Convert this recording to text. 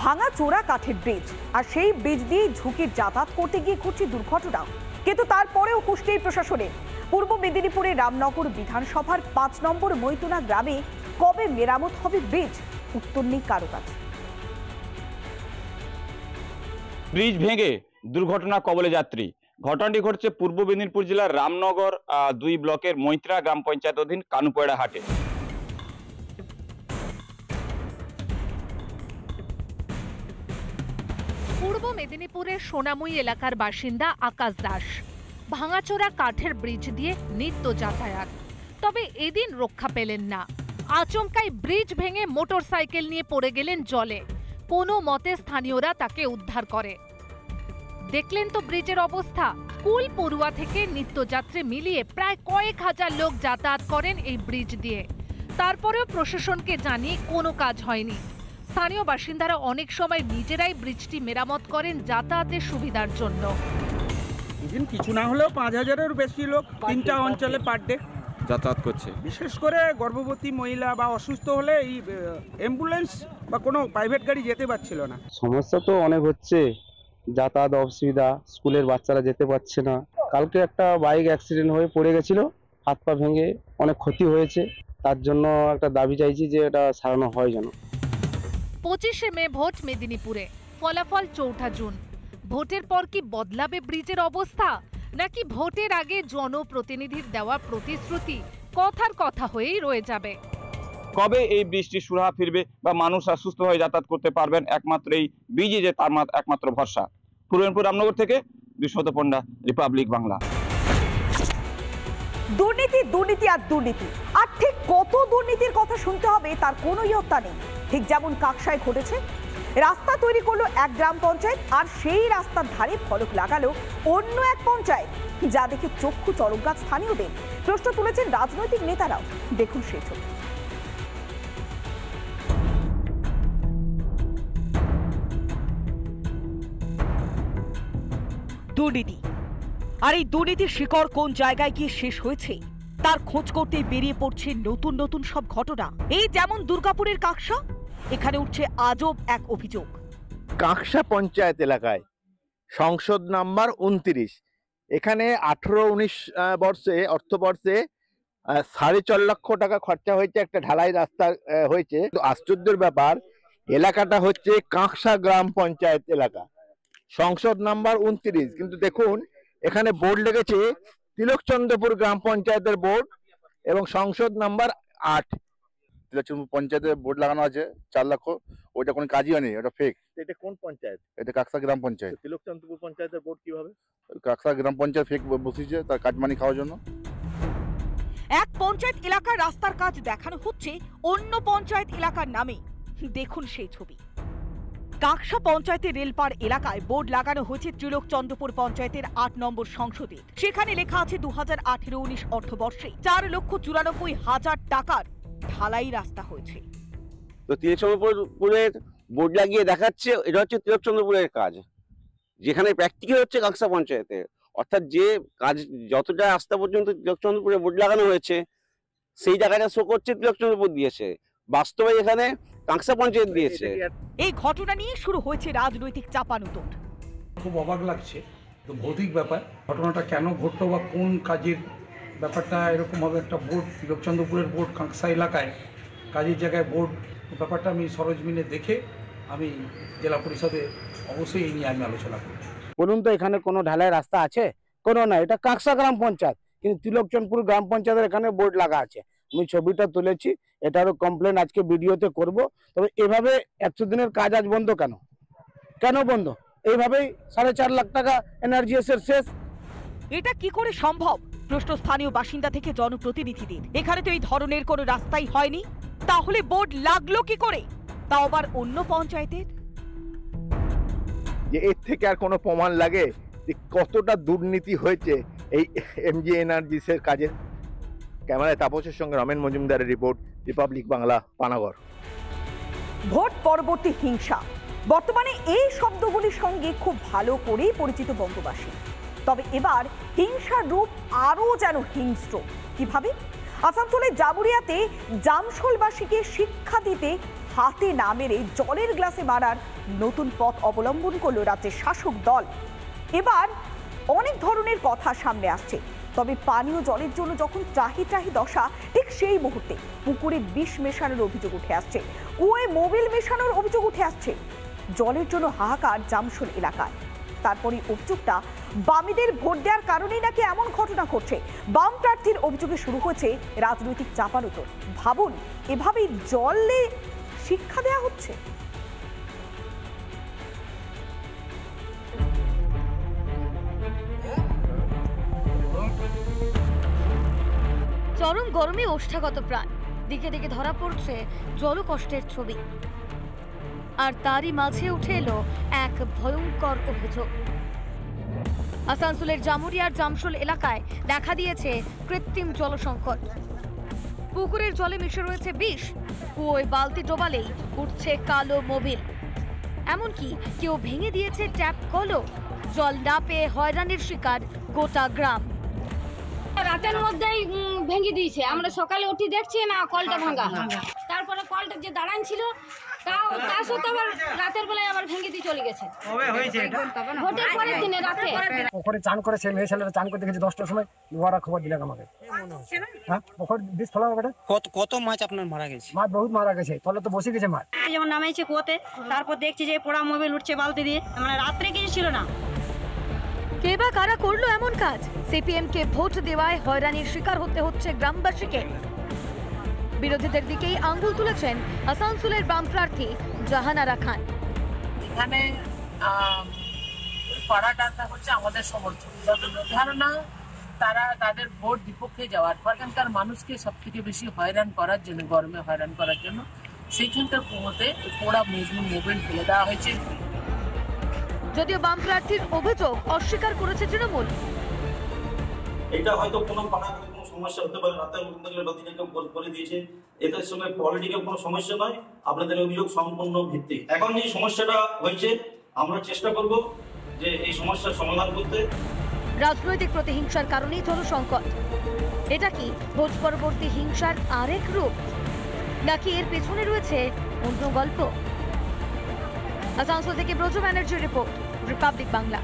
ভাঙা চোরা কাঠের ব্রিজ, আর সেই ব্রিজ দিয়ে ঝুঁকির যাতায়াত করতে গিয়ে ঘটছে দুর্ঘটনা। কিন্তু তারপরেও হুঁশিয়ারি প্রশাসনের। পূর্ব মেদিনীপুরের রামনগর বিধানসভার ৫ নম্বর মৈতুনা গ্রামে কবে মেরামত হবে ব্রিজ, উত্তর নেই কারো কাছে। ব্রিজ ভেঙে দুর্ঘটনা কবলে যাত্রী। ঘটনাটি ঘটছে পূর্ব মেদিনীপুর জেলার রামনগর ২ ব্লকের মৈত্রা গ্রাম পঞ্চায়েত অধীন কানুপয়ড়া হাটে। পূর্ব মেদিনীপুরের সোনামুই এলাকার বাসিন্দা আকাশ দাস। ভাঙাচোরা কাঠের ব্রিজ দিয়ে নিত্য যাতায়াত, তবে এদিন রক্ষা পেলেন না। আচমকাই ব্রিজ ভেঙে মোটরসাইকেল নিয়ে পড়ে গেলেন জলে। কোনো মতে স্থানীয়রা তাকে উদ্ধার করে। দেখলেন তো ব্রিজের অবস্থা। স্কুল পড়ুয়া থেকে নিত্যযাত্রী মিলিয়ে প্রায় কয়েক হাজার লোক যাতায়াত করেন এই ব্রিজ দিয়ে। তারপরেও প্রশাসনকে জানিয়ে কোনো কাজ হয়নি। স্থানীয় বাসিন্দারা অনেক সময় নিজেরাই ব্রিজটি মেরামত করেন যাতায়াতের সুবিধার জন্য। কিছু না হলেও ৫,০০০-এর বেশি লোক ৩টা অঞ্চলে পার ডে যাতায়াত করছে। বিশেষ করে গর্ভবতী মহিলা বা অসুস্থ হলে এই অ্যাম্বুলেন্স বা কোনো প্রাইভেট গাড়ি যেতে পারছিল না। সমস্যা তো অনেক হচ্ছে, যাতায়াত অসুবিধা, স্কুলের বাচ্চারা যেতে পারছে না। কালকে একটা বাইক অ্যাক্সিডেন্ট হয়ে পড়ে গেছিল, হাত পা ভেঙে অনেক ক্ষতি হয়েছে। তার জন্য একটা দাবি চাইছি যে এটা সারানো হয় যেন। ২৫শে মে ভোট মেদিনীপুরে, ফলাফল ৪ঠা জুন। ভোটের পর কি বদলাবে ব্রিজের অবস্থা, নাকি ভোটের আগে জনপ্রতিনিধির দেওয়া প্রতিশ্রুতি কথার কথা হয়েই রয়ে যাবে? কবে এই বৃষ্টি সুরাহা ফিরবে বা মানুষ সুস্থভাবে যাতায়াত করতে পারবেন, একমাত্র এই ব্রিজে যে তার একমাত্র ভরসা। পূর্ব মেদিনীপুর রামনগর থেকে বিশ্বত পণ্ডা, রিপাবলিক বাংলা। দুর্নীতি, দুর্নীতি আর দুর্নীতি, আর ঠিক কত দুর্নীতির কথা শুনতে হবে তার কোনো ইয়ত্তা নেই। ঠিক যেমন কাকসায় ঘটেছে, রাস্তা তৈরি করলো এক গ্রাম পঞ্চায়েত, আর সেই রাস্তার ধারে ফলক লাগালো অন্য এক পঞ্চায়েত, যা দেখে চক্ষু চরকগাছ স্থানীয়দের। প্রশ্ন তুলেছেন রাজনৈতিক নেতারাও। দেখুন সেই ছবি। দুর্নীতি, আর এই দুর্নীতির শিকড় কোন জায়গায় গিয়ে শেষ হয়েছে তার খোঁজ করতে বেরিয়ে পড়ছে নতুন নতুন সব ঘটনা। এই যেমন দুর্গাপুরের কাকসা, এখানে উঠছে আজব এক অভিযোগ। কাকসা পঞ্চায়েত এলাকায় সংসদ নাম্বার ২৯, এখানে ১৮-১৯ বর্ষে অর্থবর্ষে ৪.৫ লক্ষ টাকা খরচা হয়েছে, একটা ঢালাই রাস্তা হয়েছে। তো আশ্চর্যের ব্যাপার, এলাকাটা হচ্ছে কাকসা গ্রাম পঞ্চায়েত এলাকা, সংসদ নাম্বার ২৯, কিন্তু দেখুন এখানে বোর্ড লেগেছে তিলকচন্দ্রপুর গ্রাম পঞ্চায়েতের বোর্ড এবং সংসদ নাম্বার ৮। তিলকচন্দ্রপুর পঞ্চায়েতের বোর্ড লাগানো আছে ৪ লক্ষ, ওইটা কোনো কাজই হয়নি, ওটা ফেক। এটা কোন পঞ্চায়েত? এটা কাকসা গ্রাম পঞ্চায়েত। তিলকচন্দ্রপুর পঞ্চায়েতের বোর্ড কিভাবে? কাকসা গ্রাম পঞ্চায়েত ফেক বসিয়েছে তার কাটমানি খাওয়ার জন্য। এক পঞ্চায়েত এলাকার রাস্তার কাজ দেখানো হচ্ছে অন্য পঞ্চায়েত এলাকার নামে। দেখুন সেই ছবি। কাকসা পঞ্চায়েতের রেলপাড় এলাকায় বোর্ড লাগানো হয়েছে ত্রিলোকচন্দ্রপুর পঞ্চায়েতের ৮ নম্বর সংসদে। সেখানে লেখা আছে ২০১৮-১৯ অর্থবর্ষে ৪,৯৪,০০০ টাকার ঢালাই রাস্তা হয়েছে। তো তিলকচন্দ্রপুরের বোর্ড লাগিয়ে দেখাচ্ছে এটা হচ্ছে তিলকচন্দ্রপুরের কাজ, যেখানে প্র্যাকটিক্যাল হচ্ছে কাকসা পঞ্চায়েতে। অর্থাৎ যে কাজ যতটা রাস্তা পর্যন্ত তিলকচন্দ্রপুরে বোর্ড লাগানো হয়েছে সেই জায়গাটা শো করছে তিলকচন্দ্রপুর দিয়েছে, বাস্তবে এখানে কাকসা পঞ্চায়েত দিয়েছে। এই ঘটনা নিয়ে শুরু হয়েছে রাজনৈতিক চাপানুতোর। খুব অবাক লাগছে, তো ভৌতিক ব্যাপার। ঘটনাটা কেন ঘটলো বা কোন কাজের ব্যাপারটা এরকম হবে, একটা বোর্ড তিলকচন্দ্রপুরের বোর্ড কাকসা এলাকায় কাজের জায়গায় বোর্ড, ব্যাপারটা আমি সরজমিনে দেখে আমি জেলা পরিষদে অবশ্যই এই নিয়ে আমি আলোচনা করি। বলুন তো এখানে কোনো ঢালাই রাস্তা আছে? কোনো না, এটা কাকসা গ্রাম পঞ্চায়েত, কিন্তু তিলকচন্দ্রপুর গ্রাম পঞ্চায়েতের এখানে বোর্ড লাগা আছে। আমি ছবিটা তুলেছি, এটারও কমপ্লেন আজকে ভিডিওতে করব। তবে এভাবে ১০০ দিনের কাজ আজ বন্ধ কেন? কেন বন্ধ? এইভাবেই ৪.৫ লাখ টাকা এনআরজিএসের শেষ। এটা কি করে সম্ভব? প্রশ্ন স্থানীয় বাসিন্দা থেকে জনপ্রতিনিধিদের। এখানে তো এই ধরনের কোনো রাস্তাই হয়নি, তাহলে বোর্ড লাগলো কি করে, তাও আবার অন্য পঞ্চায়েতের? যে এর থেকে আর কোনো প্রমাণ লাগে যে কতটা দুর্নীতি হয়েছে এই এমজি এনার্জিসের কাজে। ক্যামেরায় তাপসের সঙ্গে রমেন মজুমদারের report, Republic Bangla, Panagarh. Vote পরবর্তী হিংসা বর্তমানে এই শব্দগুলির সঙ্গে খুব ভালো করেই পরিচিত বঙ্গবাসী। তবে এবার হিংসার রূপ আরও যেন হিংস্র। কিভাবে? আসানসোলের জামুরিয়াতে জামশোলবাসীকে শিক্ষা দিতে হাতে না মেরে জলের গ্লাসে মারার নতুন পথ অবলম্বন করল রাজ্যের শাসক দল। এবার অনেক ধরনের কথা সামনে আসছে, তবে পানীয় জলের জন্য যখন ত্রাহি ত্রাহি দশা, ঠিক সেই মুহূর্তে পুকুরে বিষ মেশানোর অভিযোগ উঠে আসছে, কুয়োয় মোবিল মেশানোর অভিযোগ উঠে আসছে। জলের জন্য হাহাকার জামশোল এলাকায়। তারপরে অভিযোগটা বামীদের ভোট দেওয়ার কারণেই নাকি এমন ঘটনা ঘটছে। বাম প্রার্থীর অভিযোগে শুরু হয়েছে রাজনৈতিক চাপানুতর। ভাবুন, এভাবেই জলে শিক্ষা দেয়া হচ্ছে। চরম গরমে ওষ্ঠাগত প্রাণ, দিকে দিকে ধরা পড়ছে জলকষ্টের ছবি। আর তারই মাঝে উঠে এলো এক ভয়ঙ্কর অভিযোগ। আসানসোলের জামুরিয়ার জামশোল এলাকায় দেখা দিয়েছে কৃত্রিম জল সংকট। পুকুরের জলে মিশে রয়েছে বিষ, কুয়োয় বালতি ডোবালেই উঠছে কালো মোবিল। এমনকি কেউ ভেঙে দিয়েছে ট্যাপ কলও। জল না পেয়ে হয়রানির শিকার গোটা গ্রাম। রাতের মধ্যেই ভেঙে দিয়েছে, আমরা সকালে উঠি দেখছি না কলটা ভাঙা। তারপরে কলটা যে দাঁড়ান ছিল তার সত্ত্বেও আবার রাতের বেলায় আবার ভেঙে দিয়ে চলে গেছে। ভোটের পরের দিনে রাতে পুকুরে চান করে সে মেয়ে ছেলেরা চান করে দেখেছে 10টার সময়, দুয়ারা খবর দিলাম আমাকে। হ্যাঁ, পুকুর বিষ ফেলা হবে। কত মাছ আপনার মারা গেছে? মাছ বহুত মারা গেছে, তলে তো বসে গেছে মাছ। যেমন নামাইছে কুয়োতে, তারপর দেখছি যে পোড়া মোবিল উঠছে বালতি দিয়ে, মানে রাত্রে কিছু ছিল না। কে বা কারা করলো এমন কাজ? সিপিএম কে ভোট দেওয়ায় হয়রানির শিকার হতে হচ্ছে গ্রামবাসীকে। বিরোধীদের দিকেই আঙ্গুল তুলেছেন আসানসোলের বাম প্রার্থী জাহানারা খান। এখানে পাড়াটা হচ্ছে আমাদের সমর্থন, ধারণা তারা তাদের ভোট বিপক্ষে যাওয়ার পর এখানকার মানুষকে সব থেকে বেশি হয়রান করার জন্য, গরমে হয়রান করার জন্য সেইখানকার কুয়োতে পোড়া মোবিল ফেলে দেওয়া হয়েছে। যদিও বাম প্রার্থীর অভিযোগ অস্বীকার করেছে তৃণমূল। এটা হয়তো কোনো পাড়াগত কোনো সমস্যা হতে পারে, রাতের মধ্যে বাতিটা কেউ করে দিয়েছে, এদের সঙ্গে পলিটিক্যাল কোনো সমস্যা নয়। আপনাদের অভিযোগ সম্পূর্ণ ভিত্তিক। এখন যে সমস্যাটা হয়েছে আমরা চেষ্টা করব যে এই সমস্যার সমাধান করতে। রাজনৈতিক প্রতিহিংসার কারণেই জল সংকট। এটা কি ভোট পরবর্তী হিংসার আরেক রূপ, নাকি এর পেছনে রয়েছে অন্য গল্প? আসানসোল থেকে ব্রজ ব্যানার্জির রিপোর্ট, রিপাবলিক বাংলা।